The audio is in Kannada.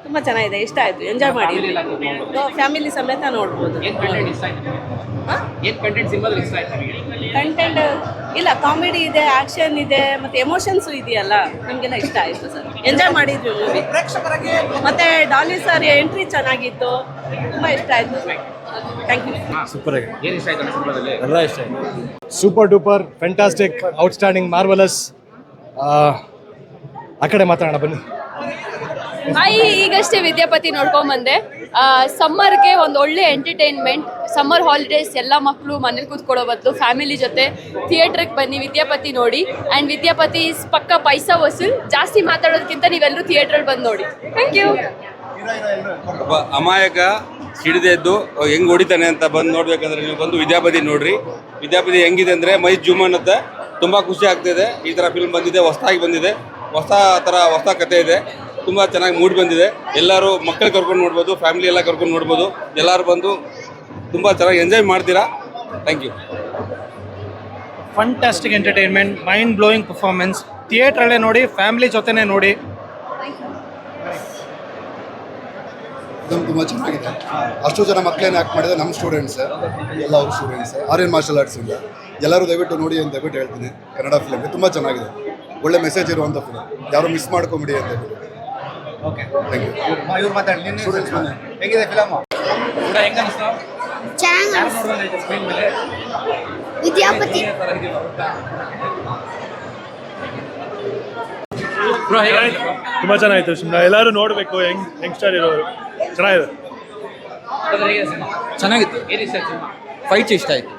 ತುಂಬ ಚೆನ್ನಾಗಿದೆ, ಇಷ್ಟ ಆಯಿತು, ಎಂಜಾಯ್ ಮಾಡಿದ್ವಿ. ಫ್ಯಾಮಿಲಿ ಸಮೇತ ನೋಡ್ಬೋದು. ಕಂಟೆಂಟ್ ಇಲ್ಲ, ಕಾಮಿಡಿ ಇದೆ, ಆ್ಯಕ್ಷನ್ ಇದೆ, ಮತ್ತು ಎಮೋಷನ್ಸು ಇದೆಯಲ್ಲ, ನಮಗೆಲ್ಲ ಇಷ್ಟ ಆಯಿತು ಸರ್. ಎಂಜಾಯ್ ಮಾಡಿದ್ವಿ ಮೂವಿ. ಮತ್ತು ಡಾಲಿ ಸರ್ ಎಂಟ್ರಿ ಚೆನ್ನಾಗಿತ್ತು, ತುಂಬ ಇಷ್ಟ ಆಯಿತು. Thank you. ಸೂಪರ್ ಆಗಿ ಎಲ್ಲ ಇಷ್ಟ ಆಯಿತು. Super duper, fantastic, outstanding, marvellous. ಆ ಕಡೆ ಮಾತಾಡೋಣ ಬನ್ನಿ. ಈಗಷ್ಟೇ ವಿದ್ಯಾಪತಿ ನೋಡ್ಕೊಂಬಂದೆ. ಸಮ್ಮರ್ಗೆ ಒಂದು ಒಳ್ಳೆ ಎಂಟರ್ಟೈನ್ಮೆಂಟ್. ಸಮ್ಮರ್ ಹಾಲಿಡೇಸ್ ಎಲ್ಲ ಮಕ್ಕಳು ಮನೇಲಿ ಕೂತ್ಕೊಳ್ಳೋ ಬದಲು ಫ್ಯಾಮಿಲಿ ಜೊತೆ ಥಿಯೇಟ್ರಿಗೆ ಬನ್ನಿ, ವಿದ್ಯಾಪತಿ ನೋಡಿ. ಆ್ಯಂಡ್ ವಿದ್ಯಾಪತಿ ಪಕ್ಕ ಪೈಸಾ ವಸೂಲ್, ಜಾಸ್ತಿ ಮಾತಾಡೋದಕ್ಕಿಂತ ನೀವೆಲ್ಲರೂ ಥಿಯೇಟ್ರಲ್ಲಿ ಬಂದು ನೋಡಿ. Thank you. ಒಬ್ಬ ಅಮಾಯಕ ಹಿಡಿದೆದ್ದು ಹೆಂಗೆ ಹೊಡಿತಾನೆ ಅಂತ ಬಂದು ನೋಡ್ಬೇಕಂದ್ರೆ ನೀವು ಬಂದು ವಿದ್ಯಾಪತಿ ನೋಡ್ರಿ. ವಿದ್ಯಾಪತಿ ಹೆಂಗಿದೆ ಅಂದರೆ ಮೈ ಜೂಮ್ ಅನ್ನತ್ತೆ, ತುಂಬ ಖುಷಿ ಆಗ್ತಿದೆ. ಈ ಥರ ಫಿಲ್ಮ್ ಬಂದಿದೆ, ಹೊಸದಾಗಿ ಬಂದಿದೆ, ಹೊಸ ಕತೆ ಇದೆ, ತುಂಬ ಚೆನ್ನಾಗಿ ಮೂಡ್ ಬಂದಿದೆ. ಎಲ್ಲರೂ ಮಕ್ಕಳು ಕರ್ಕೊಂಡು ನೋಡ್ಬೋದು, ಫ್ಯಾಮಿಲಿ ಎಲ್ಲ ಕರ್ಕೊಂಡು ನೋಡ್ಬೋದು. ಎಲ್ಲರೂ ಬಂದು ತುಂಬ ಚೆನ್ನಾಗಿ ಎಂಜಾಯ್ ಮಾಡ್ತೀರಾ. Thank you. Fantastic entertainment, mind blowing performance. ಥಿಯೇಟ್ರಲ್ಲೇ ನೋಡಿ, ಫ್ಯಾಮಿಲಿ ಜೊತೆನೇ ನೋಡಿ. ಇದನ್ನು ತುಂಬ ಚೆನ್ನಾಗಿದೆ. ಅಷ್ಟು ಜನ ಮಕ್ಕಳೇನು ಆ್ಯಕ್ಟ್ ಮಾಡಿದೆ, ನಮ್ಮ ಸ್ಟೂಡೆಂಟ್ಸ್ ಎಲ್ಲ ಅವ್ರ ಸ್ಟೂಡೆಂಟ್ಸ್. ಆರ್ಯನ್ ಮಾರ್ಷಲ್ ಆರ್ಟ್ಸ್ ಇಂದ ಎಲ್ಲರೂ ದಯವಿಟ್ಟು ನೋಡಿ ಅಂತ ದಯವಿಟ್ಟು ಹೇಳ್ತೀನಿ. ಕನ್ನಡ ಫಿಲಮ್ ತುಂಬ ಚೆನ್ನಾಗಿದೆ, ಒಳ್ಳೆ ಮೆಸೇಜ್ ಇರುವಂಥ ಫಿಲಮ್, ಯಾರು ಮಿಸ್ ಮಾಡ್ಕೊಂಬಿಡಿ ಅಂತ ಹೇಳಿ. Okay, thank you. ಇವ್ರು ಮಾತಾಡಿ. ಸ್ಟೂಡೆಂಟ್ಸ್ ಬನ್ನಿ. ಹೇಗಿದೆ ಫಿಲಮ್? ವಿದ್ಯಾಪತಿ ತುಂಬ ಚೆನ್ನಾಗಿತ್ತು ಸಿನಿಮಾ, ಎಲ್ಲರೂ ನೋಡಬೇಕು. ಯಂಗ್ಸ್ಟರ್ ಇರೋರು ಚೆನ್ನಾಗಿದೆ. ಚೆನ್ನಾಗಿತ್ತು. ಫೈಟ್ಸ್ ಇಷ್ಟ ಆಯಿತು.